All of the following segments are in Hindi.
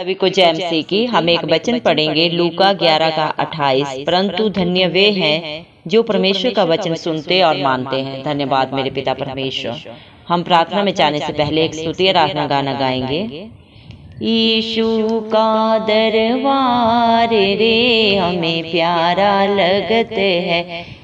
सभी को जय मसीह की। हम एक वचन पढ़ेंगे लूका 11 का 28। परंतु धन्य वे हैं जो परमेश्वर का वचन सुनते और मानते हैं। धन्यवाद मेरे पिता परमेश्वर। हम प्रार्थना में जाने से पहले एक स्तुति आराधना गाना गाएंगे। यीशु का दरबार रे हमें प्यारा लगते है।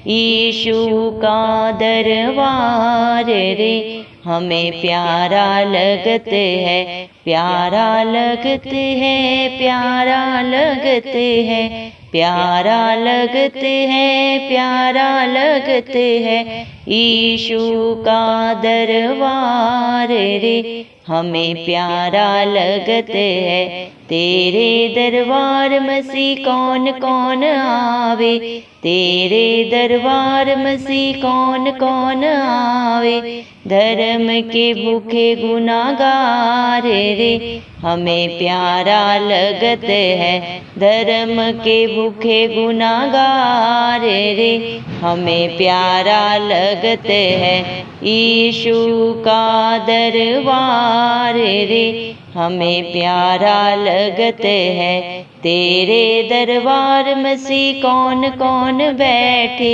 यीशु का दरबार रे हमें प्यारा लगते है। प्यारा लगते हैं, प्यारा लगते हैं, प्यारा लगते हैं, प्यारा लगते हैं। यीशु का दरबार रे हमें प्यारा लगते है। तेरे दरबार मसीह कौन कौन आवे, तेरे दरबार मसीह कौन कौन आवे। धर्म के भूखे गुनाहगार रे हमें प्यारा लगते हैं। धर्म के भूखे गुनाहगार रे हमें प्यारा लगते हैं। यीशु का दरबार रे हमें प्यारा लगते हैं। तेरे दरबार मसीह कौन कौन बैठे,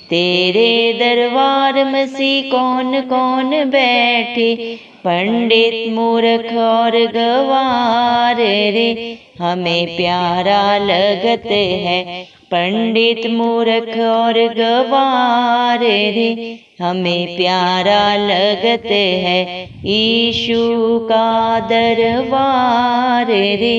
तेरे दरबार मसीह कौन कौन बैठे। पंडित मूर्ख और गवार रे हमें प्यारा लगते हैं। पंडित मूर्ख और गवार रे हमें प्यारा लगते हैं। यीशु का दरबार रे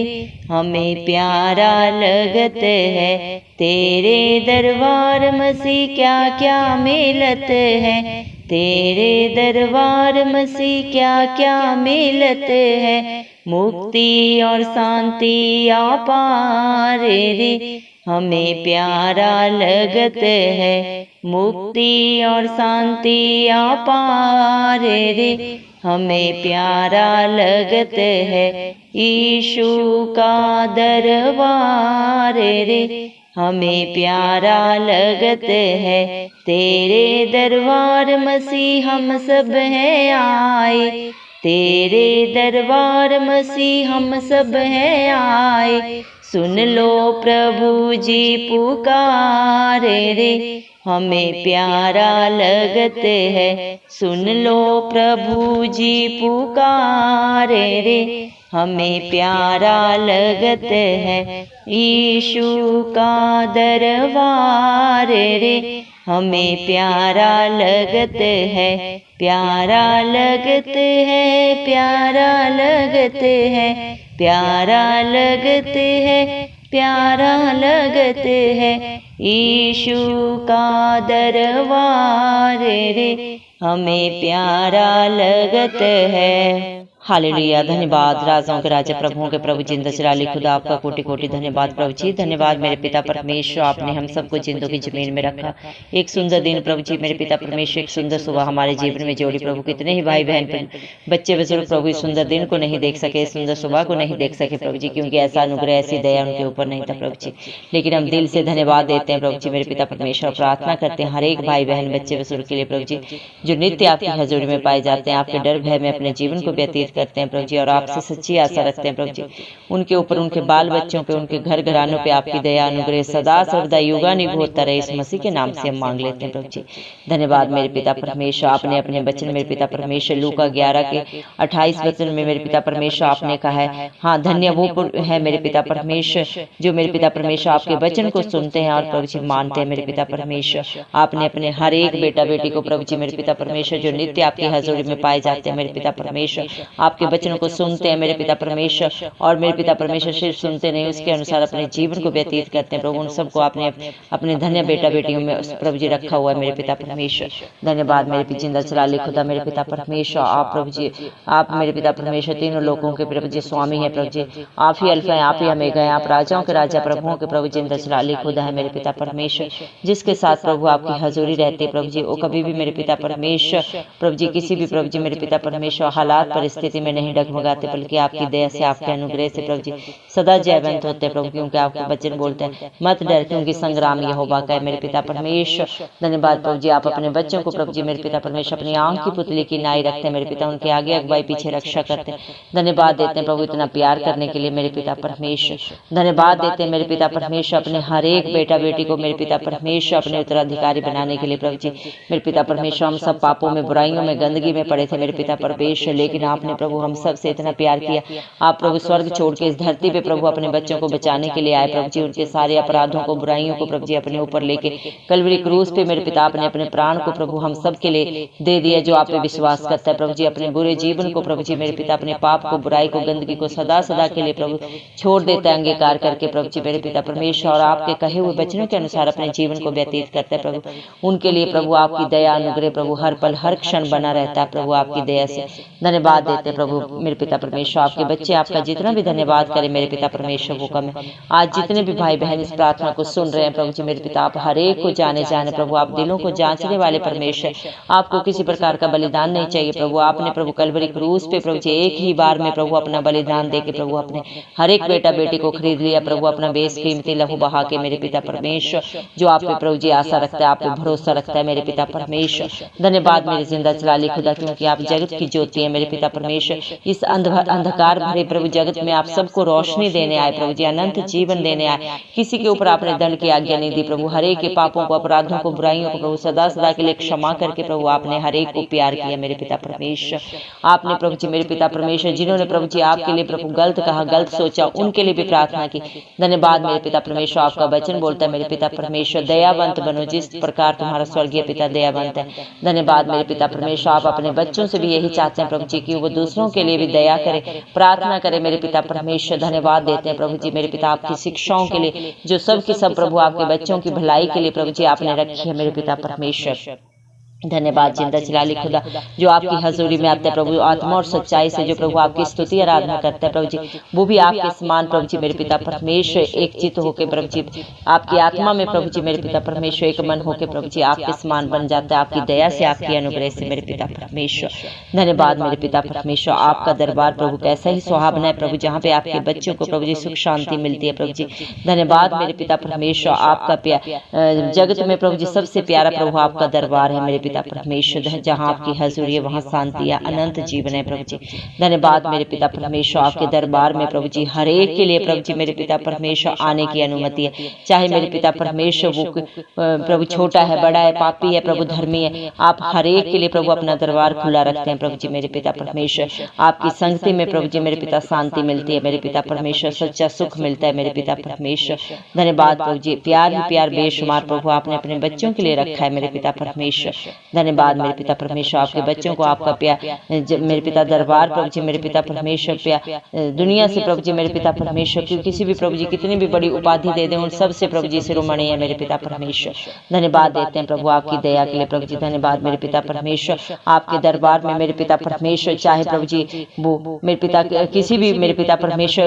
हमें प्यारा लगते हैं। तेरे दरबार मसीह क्या क्या मिलते हैं, तेरे दरबार मसीह क्या क्या मिलते हैं। मुक्ति और शांति अपार रे हमें प्यारा लगते हैं। मुक्ति और शांति अपार रे हमें प्यारा लगते हैं। यीशु का दरबार रे हमें प्यारा लगते हैं। तेरे दरबार मसीह हम सब हैं आए, तेरे दरबार मसीह हम सब हैं आए। सुन लो प्रभु जी पुकार रे हमें प्यारा लगते हैं। सुन लो प्रभु जी पुकार रे हमें प्यारा लगते हैं। यीशु का दरबार रे हमें प्यारा लगते हैं। प्यारा लगते हैं, प्यारा लगते हैं, प्यारा लगते हैं, प्यारा लगते हैं। यीशु का दरबार रे हमें प्यारा लगते हैं। हालेलुया। धन्यवाद राजाओं के राजा प्रभुओं के प्रभु जिंदा चिराली खुदा, आपका कोटि कोटि धन्यवाद प्रभु जी। धन्यवाद मेरे पिता परमेश्वर, आपने हम सबको जिंदों की जमीन में रखा। एक सुंदर दिन प्रभु जी मेरे पिता परमेश्वर, एक सुंदर सुबह हमारे जीवन में जोड़ी प्रभु। कितने ही भाई बहन बच्चे बुजुर्ग प्रभु इस सुंदर दिन को नहीं देख सके, सुंदर सुबह को नहीं देख सके प्रभु जी, क्योंकि ऐसा अनुग्रह ऐसी दया उनके ऊपर नहीं था प्रभु जी। लेकिन हम दिल से धन्यवाद देते हैं प्रभु जी मेरे पिता परमेश्वर। प्रार्थना करते हैं हर एक भाई बहन बच्चे बुजुर्ग के लिए प्रभु जी, जो नित्य आपकी हजूरी में पाए जाते हैं, आपके डर भय में अपने जीवन को व्यतीत करते हैं प्रभु जी, और आपसे सच्ची आशा रखते हैं प्रभु जी। उनके ऊपर, उनके बाल बच्चों पे, उनके घर घरानों पे आपकी दया अनुग्रह सदा सर्वदा युगानुग होता रहे। इस मसीह के नाम से हम मांग लेते हैं प्रभु जी। धन्यवाद मेरे पिता परमेश्वर। आपने अपने वचन मेरे पिता परमेश्वर लूका 11 के 28 वचन में मेरे पिता परमेश्वर आपने कहा है, हाँ धन्य वो है मेरे पिता परमेश्वर जो मेरे पिता परमेश्वर आपके वचन को सुनते हैं और प्रभु जी मानते हैं मेरे पिता परमेश्वर। आपने अपने हर एक बेटा बेटी को प्रभु जी मेरे पिता परमेश्वर, जो नित्य आपकी हजूरी में पाए जाते हैं मेरे पिता परमेश्वर, आपके वचनों को सुनते हैं मेरे पिता परमेश्वर, और मेरे पिता परमेश्वर सिर्फ सुनते नहीं, उसके अनुसार अपने जीवन को व्यतीत करते हैं प्रभु। उन सबको आपने अपने धन्य बेटा बेटियों में प्रभु जी रखा हुआ है मेरे पिता परमेश्वर। धन्यवाद मेरे जिंदा चिराली खुदा मेरे पिता परमेश्वर। आप प्रभु जी, आप मेरे पिता परमेश्वर तीनों लोगों के प्रभु जी स्वामी है प्रभु जी। आप ही अल्फा है, आप ही ओमेगा हैं, आप राजाओं के राजा प्रभुओं के प्रभु जिंदा चिराली खुदा है मेरे पिता परमेश्वर, जिसके साथ प्रभु आपकी हजूरी रहती है प्रभु जी। वो कभी भी मेरे पिता परमेश्वर प्रभु जी किसी भी प्रभु जी मेरे पिता परमेश्वर हालात परिस्थिति स्थिति में नहीं डगमगाते, बल्कि आपकी दया से, आपके अनुग्रह से प्रभु जी सदा जयवंत होते प्रभु, क्योंकि आपके वचन बोलते हैं मत डर, क्योंकि संग्राम यहोवा का है। मेरे पिता परमेश्वर धन्यवाद प्रभु जी, आप अपने बच्चों को प्रभु जी मेरे पिता परमेश्वर अपनी आंख की पुतली की नाई रखते हैं मेरे पिता, उनके आगे अगुवाई पीछे रक्षा करते हैं। धन्यवाद देते हैं प्रभु इतना प्यार करने के लिए मेरे पिता परमेश्वर। धन्यवाद देते हैं मेरे पिता परमेश्वर अपने हर एक बेटा बेटी को मेरे पिता परमेश्वर अपने उत्तराधिकारी बनाने के लिए प्रभु जी मेरे पिता परमेश्वर। हम सब पापों में, बुराइयों में, गंदगी में पड़े थे मेरे पिता परमेश्वर, लेकिन आपने प्रभु हम सब से इतना प्यार किया। आप प्रभु स्वर्ग छोड़ के इस धरती पे प्रभु अपने बच्चों को बचाने के लिए आए प्रभु जी, उनके सारे अपराधों को, बुराइयों को प्रभु जी अपने ऊपर लेके कलवरी क्रूस पे मेरे पिता आपने अपने प्राण को प्रभु हम सब के लिए दे दिया जो आप पे विश्वास करता है प्रभु जी। अपने बुरे जीवन को प्रभु जी मेरे पिता, अपने पाप को, बुराई को, गंदगी को सदा सदा के लिए प्रभु छोड़ देता है अंगीकार करके प्रभु जी मेरे पिता परमेश्वर, और आपके कहे हुए वचनों के अनुसार अपने जीवन को व्यतीत करता है प्रभु। उनके लिए प्रभु आपकी दया अनुग्रह प्रभु हर पल हर क्षण बना रहता है प्रभु आपकी दया से। धन्यवाद देते प्रभु मेरे पिता परमेश्वर। आपके बच्चे आपका जितना भी धन्यवाद करें मेरे पिता परमेश्वर वो कम है। आज जितने भी भाई बहन इस प्रार्थना को सुन रहे हैं प्रभु जी मेरे पिता, आप हर एक को जाने प्रभु, आप दिलों को जांचने वाले परमेश्वर। आपको किसी प्रकार का बलिदान नहीं चाहिए प्रभु। आपने प्रभु कलवरी क्रूस पे प्रभु जी एक ही बार में प्रभु अपना बलिदान देके प्रभु अपने हर एक बेटा बेटी को खरीद लिया प्रभु, अपना बेसकीमती लहू बहा के मेरे पिता परमेश्वर। जो आप पे प्रभु जी आशा रखता है, आप पे भरोसा रखता है मेरे पिता परमेश्वर। धन्यवाद मेरे जिंदा चलाली खुदा, क्योंकि आप जगत की ज्योति है मेरे पिता परमेश्वर। इस अंधकार भरे प्रभु जगत में आप सबको रोशनी देने आए प्रभु जी, अनंत जीवन देने आए। किसी के ऊपर आपने दंड की आज्ञा नहीं दी प्रभु। हर एक के पापों को, अपराधों को, बुराइयों को प्रभु सदा सदा के लिए क्षमा करके प्रभु आपने हर एक को प्यार किया मेरे पिता परमेश्वर। आपने प्रभु जी मेरे पिता परमेश्वर जिन्होंने प्रभु जी आपके लिए प्रभु गलत कहा, गलत सोचा, उनके लिए भी प्रार्थना की। धन्यवाद मेरे पिता परमेश्वर। आपका वचन बोलता है मेरे पिता परमेश्वर दयावंत बनो जिस प्रकार तुम्हारा स्वर्गीय पिता दयावंत है। धन्यवाद मेरे पिता परमेश्वर। आप अपने बच्चों से भी यही चाहते हैं प्रभु जी कि वो दूसरों के लिए भी दया करे, प्रार्थना करे मेरे पिता परमेश्वर। धन्यवाद देते हैं प्रभु जी मेरे पिता आपकी शिक्षाओं के लिए जो सब की सब प्रभु आपके बच्चों की भलाई के लिए प्रभु जी आपने रखी है मेरे पिता परमेश्वर। धन्यवाद जिंदा चिलाली खुदा जो आपकी हजूरी में आते हैं प्रभु, आत्मा और सच्चाई से जो प्रभु आपकी स्तुति आराधना करते हैं प्रभु जी, वो भी आपके समान प्रभु जी मेरे पिता परमेश्वर एक चित होकर प्रभु जी आपकी आत्मा में प्रभु जी मेरे पिता परमेश्वर एक मन होकर प्रभु जी आपके समान बन जाता है आपकी दया से, आपकी अनुग्रह से मेरे पिता परमेश्वर। धन्यवाद मेरे पिता परमेश्वर। आपका दरबार प्रभु कैसा ही सुहावना है प्रभु, जहाँ पे आपके बच्चों को प्रभु जी सुख शांति मिलती है प्रभु जी। धन्यवाद मेरे पिता परमेश्वर। आपका प्यार जगत में प्रभु जी सबसे प्यारा प्रभु आपका दरबार है मेरे पिता परमेश्वर, जहाँ आपकी हजूरी है वहाँ शांति है, अनंत जीवन है प्रभु जी। धन्यवाद मेरे पिता परमेश्वर। आपके दरबार में प्रभु जी हर एक के लिए प्रभु जी मेरे पिता परमेश्वर आने की अनुमति है, चाहे मेरे पिता परमेश्वर वो प्रभु छोटा है, बड़ा है, पापी है प्रभु, धर्मी है, आप हर एक के लिए प्रभु अपना दरबार खुला रखते हैं प्रभु जी मेरे पिता परमेश्वर। आपकी संगति में प्रभु जी मेरे पिता शांति मिलती है मेरे पिता परमेश्वर, सच्चा सुख मिलता है मेरे पिता परमेश्वर। धन्यवाद प्रभु जी। प्यार ही प्यार बेशुमार प्रभु आपने अपने बच्चों के लिए रखा है मेरे पिता परमेश्वर। धन्यवाद मेरे पिता परमेश्वर। आपके बच्चों को आपका प्यार मेरे पिता दरबार प्रभु जी मेरे पिता परमेश्वर प्यार दुनिया से प्रभु जी मेरे पिता परमेश्वर की किसी भी प्रभु जी कितनी भी बड़ी उपाधि दे दें उन सब से प्रभु जी शिरोमणि है मेरे पिता परमेश्वर। धन्यवाद देते हैं प्रभु आपकी दया के लिए प्रभु जी। धन्यवाद मेरे पिता परमेश्वर। आपके दरबार में मेरे पिता परमेश्वर चाहे प्रभु जी वो मेरे पिता किसी भी मेरे पिता परमेश्वर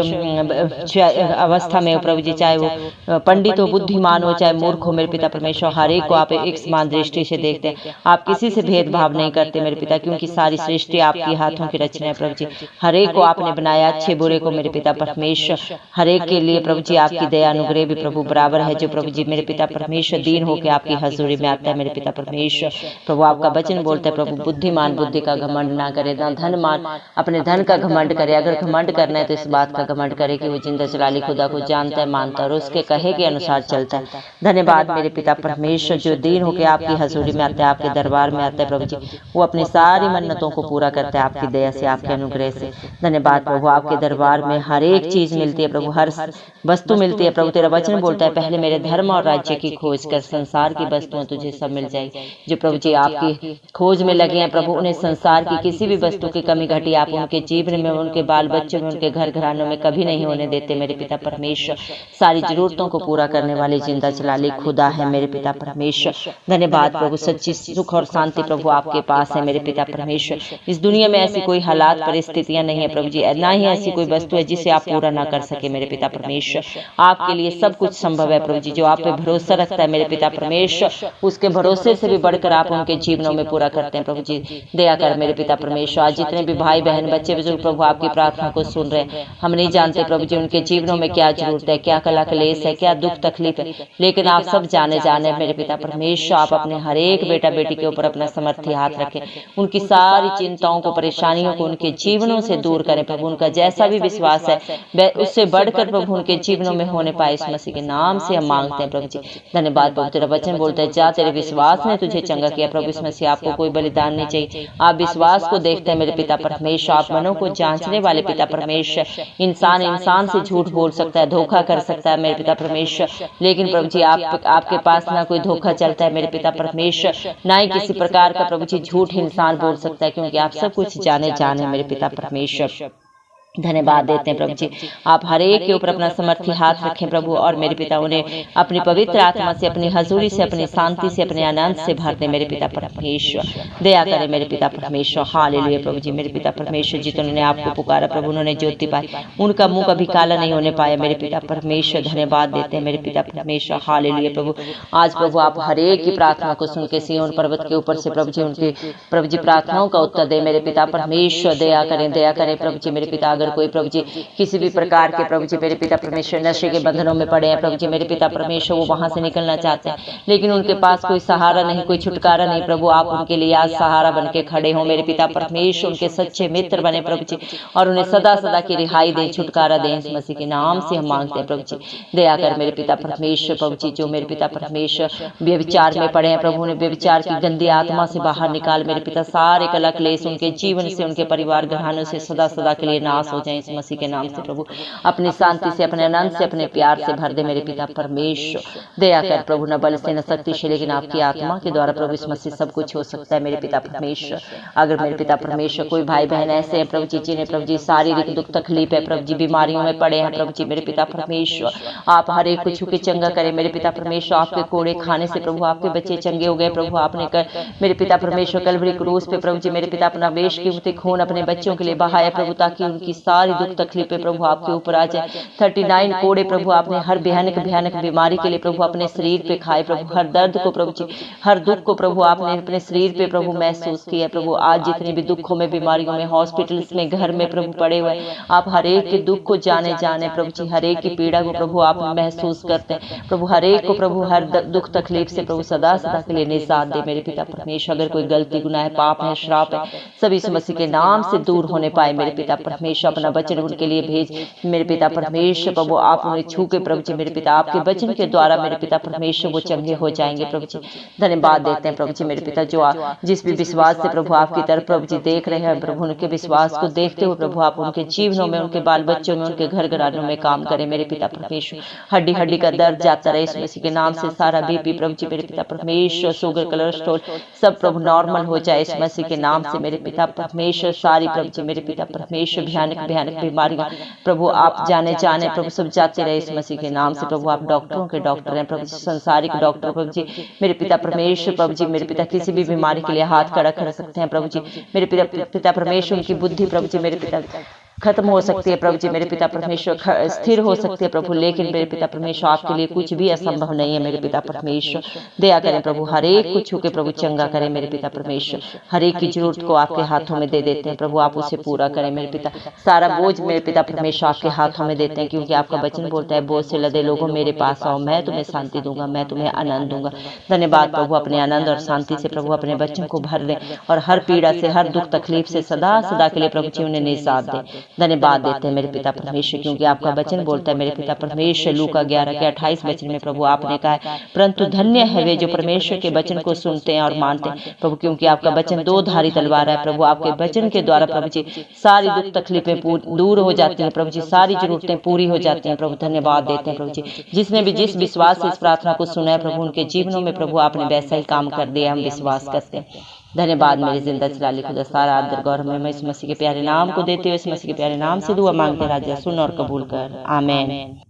अवस्था में हो प्रभु जी, चाहे वो पंडित हो, बुद्धिमान हो, चाहे मूर्ख हो मेरे पिता परमेश्वर, हर एक को आप एक समान दृष्टि से देखते हैं। आप किसी से भेदभाव नहीं करते मेरे पिता, क्योंकि सारी सृष्टि आपकी हाथों की रचना है प्रभु जी। हर एक को आपने बनाया, अच्छे बुरे को मेरे पिता परमेश्वर, हर एक के लिए प्रभु जी आपकी दया अनुग्रह भी प्रभु बराबर है। जो प्रभु जी मेरे पिता परमेश्वर दीन होकर आपकी हजूरी में आता है मेरे पिता परमेश्वर। प्रभु आपका वचन बोलता है प्रभु बुद्धिमान बुद्धि का घमंड ना करे, ना धनमान अपने धन का घमंड करे। अगर घमंड करना है तो इस बात का घमंड करे कि वो जिंदा जलाली खुदा को जानता है, मानता है और उसके कहे के अनुसार चलता है। धन्यवाद मेरे पिता परमेश्वर। जो दीन होकर आपकी हजूरी में आता है, आपके दरबार में आता है प्रभु जी, वो अपनी सारी मन्नतों को पूरा करता है आपकी दया से, आपके अनुग्रह से। धन्यवाद प्रभु। आपके दरबार में हर एक चीज मिलती है प्रभु, हर वस्तु मिलती है प्रभु। तेरा वचन बोलता है पहले मेरे धर्म और राज्य की खोज कर, संसार की वस्तुएं तुझे सब मिल जाएगी। जो प्रभु जी आपकी खोज में लगे हैं प्रभु, उन्हें संसार की किसी भी वस्तु की कमी घटी आप उनके जीवन में, उनके बाल बच्चों में, उनके घर घरानों में कभी नहीं होने देते मेरे पिता परमेश्वर। सारी जरूरतों को पूरा करने वाले जिंदा चलाली खुदा है मेरे पिता परमेश्वर। धन्यवाद प्रभु। सच्ची सुख और शांति प्रभु आपके पास है मेरे पिता परमेश्वर। इस दुनिया में ऐसी कोई हालात परिस्थितियां नहीं है प्रभु जी, ना ही ऐसी कोई वस्तु है जिसे आप पूरा ना कर सके मेरे पिता परमेश्वर। आपके लिए सब कुछ संभव है प्रभु जी। जो आप पे भरोसा रखता है मेरे पिता परमेश्वर, उसके भरोसे से भी बढ़कर आप उनके जीवनों में पूरा करते हैं प्रभु जी। दया कर मेरे पिता परमेश्वर। आज जितने भी भाई बहन बच्चे बुजुर्ग प्रभु आपकी प्रार्थना को सुन रहे हैं, हम नहीं जानते प्रभु जी उनके जीवनों में क्या जरूरत है, क्या कला क्लेश है, क्या दुख तकलीफ है, लेकिन आप सब जाने मेरे पिता परमेश्वर। आप अपने हर एक बेटा बेटी के ऊपर अपना समर्थी हाथ रखें, उनकी सारी चिंताओं को परेशानियों को उनके जीवनों से दूर करें प्रभु। उनका जैसा भी विश्वास है उससे बढ़कर प्रभु उनके जीवनों में होने पाए, इस मसीह के नाम से हम मांगते हैं प्रभु जी। धन्यवाद प्रभु। तेरा वचन बोलता है जा तेरे विश्वास ने तुझे चंगा किया प्रभु। इस मसीह आपको कोई बलिदान नहीं चाहिए, आप विश्वास को देखते हैं मेरे पिता परमेश्वर। आप मनों को जांचने वाले पिता परमेश्वर। इंसान से झूठ बोल सकता है, धोखा कर सकता है मेरे पिता परमेश्वर, लेकिन प्रभु जी आपके पास ना कोई धोखा चलता है मेरे पिता परमेश्वर, ना ही किसी प्रकार का प्रभु जी झूठ इंसान बोल सकता है, क्योंकि आप सब कुछ जाने मेरे पिता परमेश्वर। धन्यवाद देते हैं प्रभु जी। आप हर एक के ऊपर अपना समर्थी हाथ रखें प्रभु, और मेरे पिता उन्हें अपनी पवित्र आत्मा से, अपनी हजूरी से, अपनी शांति से, अपने आनंद से भर दे मेरे पिता परमेश्वर। दया करें मेरे पिता परमेश्वर। हालेलुया प्रभु जी। मेरे पिता परमेश्वर जिन्होंने आपको पुकारा प्रभु, उन्होंने ज्योति पाई, उनका मुंह कभी काला नहीं होने पाया मेरे पिता परमेश्वर। धन्यवाद देते हैं मेरे पिता परमेश्वर। हालेलुया प्रभु। आज प्रभु आप हर एक की प्रार्थना को सुन के सिय्योन पर्वत के ऊपर से प्रभु जी उनकी प्रभु जी प्रार्थनाओं का उत्तर दे मेरे पिता परमेश्वर। दया करें प्रभु जी। मेरे पिता अगर कोई प्रभु जी किसी भी प्रकार के प्रभु जी मेरे पिता परमेश्वर नशे के बंधनों में पड़े हैं प्रभु जी मेरे पिता परमेश्वर, वो वहां से निकलना चाहते हैं, लेकिन उनके पास कोई सहारा नहीं, कोई छुटकारा नहीं प्रभु, आप उनके लिए आज सहारा बन के खड़े हो मेरे पिता परमेश्वर। उनके सच्चे मित्र बने प्रभु जी, और उन्हें सदा सदा की रिहाई दें, छुटकारा दें, इस मसीह के नाम से हम मांगते हैं प्रभु जी। दया कर मेरे पिता परमेश्वर प्रभु जी। जो मेरे पिता परमेश्वर व्यभिचार में पड़े हैं प्रभु, उन्हें व्यभिचार की गंदी आत्मा से बाहर निकाल मेरे पिता। सारे कलह क्लेश उनके जीवन से, उनके परिवार घरानों से सदा सदा के लिए नाश हो जाए इस मसीह के नाम से प्रभु। अपनी शांति से, अपने आनंद से, अपने प्यार से भर दे मेरे पिता परमेश्वर। दया कर प्रभु। न बल से न शक्ति से, लेकिन आपकी आत्मा के द्वारा प्रभु इस मसीह सब कुछ हो सकता है मेरे पिता परमेश्वर। अगर मेरे पिता परमेश्वर कोई भाई बहन ऐसे हैं प्रभु जी जिन्हें प्रभु जी शारीरिक दुख तकलीफ है प्रभु जी, बीमारियों में पड़े हैं प्रभु जी मेरे पिता परमेश्वर, आप हर एक को छू के चंगा करें मेरे पिता परमेश्वर। आपके कोड़े खाने से प्रभु आपके बच्चे चंगे हो गए प्रभु। आपने मेरे पिता परमेश्वर कलवरी क्रूस पे प्रभु जी मेरे पिता अपना बेशकीमती खून अपने बच्चों के लिए बहाया प्रभु, ताकि उनकी सारी दुख तकलीफें प्रभु आपके ऊपर आ जाए। 39 कोड़े प्रभु आपने हर भयानक बीमारी के लिए प्रभु अपने शरीर पे खाए प्रभु। हर दर्द को प्रभु जी, हर दुख को प्रभु आपने अपने शरीर पे प्रभु महसूस किया प्रभु। आज जितने भी दुखों में, बीमारियों में, हॉस्पिटल्स में, घर में प्रभु पड़े हुए, आप हर एक के दुख को जाने प्रभु जी, हर एक की पीड़ा को प्रभु आप महसूस करते हैं प्रभु। हर एक को प्रभु हर दुख तकलीफ से प्रभु सदा सदा के लिए निजात दे मेरे पिता परमेश्वर। अगर कोई गलती, गुनाह, पाप है, श्राप है, सब इस मसीह के नाम से दूर होने पाए मेरे पिता परमेश्वर। अपना वचन उनके लिए भेज मेरे पिता परमेश्वर प्रभु। आप उन्हें छू के प्रभु जी मेरे पिता आपके वचन के द्वारा मेरे पिता परमेश्वर वो चंगे हो जाएंगे प्रभु जी। धन्यवाद देते हैं प्रभु जी मेरे पिता। जो जिस भी विश्वास से प्रभु आपकी तरफ प्रभु जी देख रहे हैं प्रभु, उनके विश्वास को देखते हुए प्रभु आप उनके जीवनों में, उनके बाल बच्चों में, उनके घर घरानों में काम करें मेरे पिता परमेश्वर। हड्डी हड्डी का दर्द जाता रहे इस मसीह के नाम से। सारा बीपी प्रभु जी मेरे पिता परमेश्वर, शुगर, कोलेस्ट्रॉल सब प्रभु नॉर्मल हो जाए इस मसीह के नाम से मेरे पिता परमेश्वर। सारी प्रभु जी मेरे पिता परमेश्वर भयानक बीमारियां प्रभु आप जाने प्रभु सब जाते रहे इस मसीह के नाम से प्रभु। आप डॉक्टरों के डॉक्टर हैं प्रभु, संसारिक डॉक्टर प्रभु जी मेरे पिता परमेश्वर प्रभु जी मेरे पिता। किसी भी बीमारी के लिए हाथ खड़ा कर सकते हैं प्रभु जी मेरे पिता परमेश्वर। उनकी बुद्धि प्रभु जी मेरे पिता खत्म हो सकती है प्रभु जी मेरे पिता परमेश्वर, स्थिर हो सकती है प्रभु, लेकिन मेरे पिता परमेश्वर आपके लिए कुछ भी असंभव नहीं है मेरे पिता परमेश्वर। दया करें प्रभु, हर एक को छू के प्रभु चंगा करें मेरे पिता परमेश्वर। हर एक की जरूरत को आपके हाथों में दे देते हैं प्रभु, आप उसे पूरा करें मेरे पिता। सारा बोझ मेरे पिता परमेश्वर आपके हाथों में देते हैं, क्योंकि आपका वचन बोलता है बोझ से लदे लोगों मेरे पास आओ, मैं तुम्हें शांति दूंगा, मैं तुम्हें आनंद दूंगा। धन्यवाद प्रभु। अपने आनंद और शांति से प्रभु अपने बच्चों को भर दें, और हर पीड़ा से, हर दुख तकलीफ से सदा सदा के लिए प्रभु जी उन्हें निजात दें। धन्यवाद देते हैं मेरे पिता परमेश्वर, क्योंकि आपका वचन बोलता है मेरे पिता परमेश्वर लूका 11:28 वचन में प्रभु आपने कहा है परंतु धन्य है वे जो परमेश्वर के वचन को सुनते हैं और मानते हैं प्रभु, क्योंकि आपका वचन दो धारी तलवार है प्रभु। आपके वचन के द्वारा प्रभु जी सारी दुख तकलीफें दूर हो जाती हैं प्रभु जी, सारी जरूरतें पूरी हो जाती हैं प्रभु। धन्यवाद देते हैं प्रभु जी। जिसने भी जिस विश्वास से इस प्रार्थना को सुना है प्रभु, उनके जीवनों में प्रभु आपने वैसा ही काम कर दिया, हम विश्वास करते हैं। धन्यवाद मेरी जिंदा चलाली खुदा। सारा आदर गौरव मैं इस मसीह के प्यारे नाम को देते हुए, इस मसीह के प्यारे नाम से दुआ मांगते राजा सुन और कबूल कर, आमीन।